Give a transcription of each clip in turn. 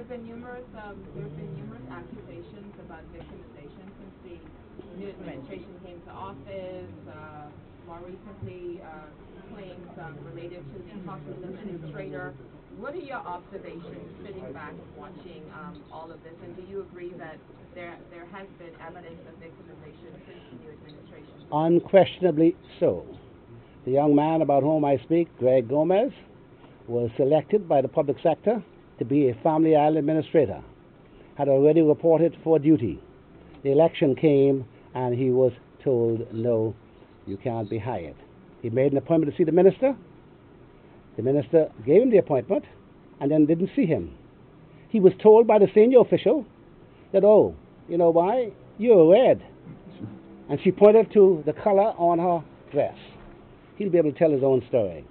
been numerous accusations about victimization since the new administration came to office. More recently, claims related to the hospital administrator. What are your observations sitting back watching all of this, and do you agree that there has been evidence of victimization since the new administration? Unquestionably so. The young man about whom I speak, Greg Gomez, was selected by the public sector to be a family island administrator, had already reported for duty. The election came and he was told, no, you can't be hired. He made an appointment to see the minister. The minister gave him the appointment and then didn't see him. He was told by the senior official that, oh, you know why? You're red. And she pointed to the color on her dress. He'll be able to tell his own story.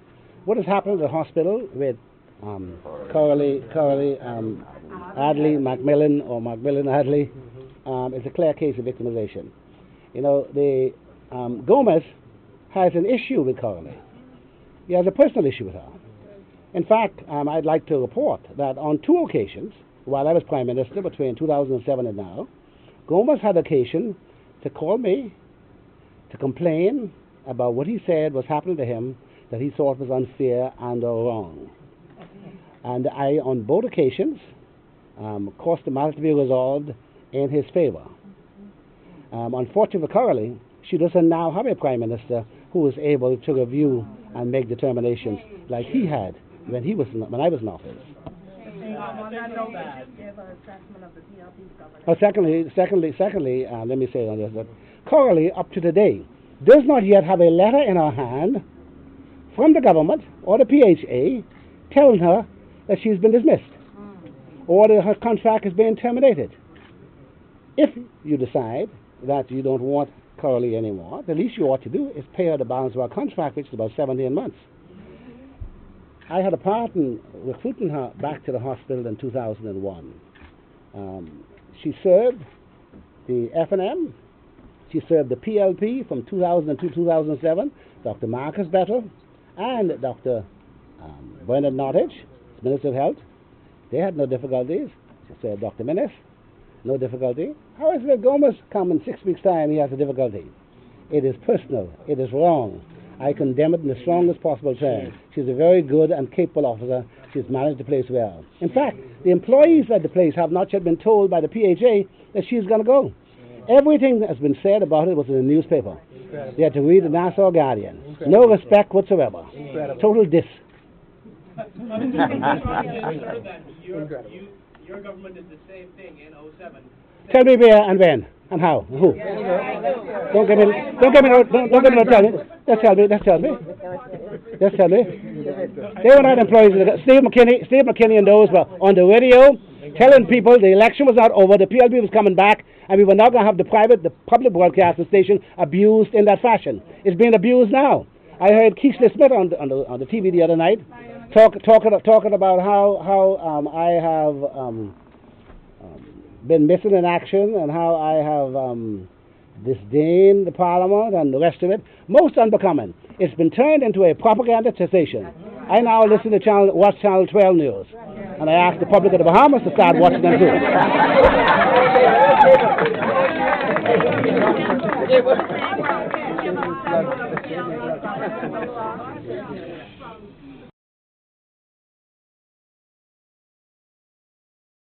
What has happened at the hospital with Coralie Adley Macmillan or Macmillan Adley is a clear case of victimization. You know, the Gomez has an issue with Coralie. He has a personal issue with her. In fact, I'd like to report that on 2 occasions, while I was Prime Minister between 2007 and now, Gomez had occasion to call me to complain about what he said was happening to him that he thought was unfair and wrong. And I, on both occasions, caused the matter to be resolved in his favor. Unfortunately for Coralie, she doesn't now have a Prime Minister who is able to review and make determinations like he had when I was in office. Secondly, let me say on this, that Coralie, up to today, does not yet have a letter in her hand from the government or the PHA telling her that she's been dismissed or that her contract is being terminated. If you decide that you don't want Coralie anymore, the least you ought to do is pay her the balance of her contract, which is about 17 months. I had a part in recruiting her back to the hospital in 2001. She served the F&M. She served the PLP from 2002 to 2007, Dr. Marcus Bettel and Dr. Bernard Nottage, Minister of Health. They had no difficulties. She served Dr. Minnis, no difficulty. How is it that Gomez come in 6 weeks' time, he has a difficulty? It is personal. It is wrong. I condemn it in the strongest possible terms. She's a very good and capable officer. She's managed the place well. In fact, the employees at the place have not yet been told by the PHA that she's going to go. Everything that has been said about it was in the newspaper. They had to read the Nassau Guardian. No respect whatsoever. Total diss. Your government did the same thing in 07. Tell me where and when and how. Who? Don't give me no tell me. Just tell me. They were not employees. Steve McKinney and those were on the radio telling people the election was not over, the PLP was coming back, and we were not going to have the public broadcasting station abused in that fashion. It's being abused now. I heard Keishley Smith on the TV the other night talking about how I have been missing in action and how I have disdained the Parliament and the rest of it. Most unbecoming. It's been turned into a propaganda station. I now listen to watch Channel 12 News, and I ask the public of the Bahamas to start watching them too.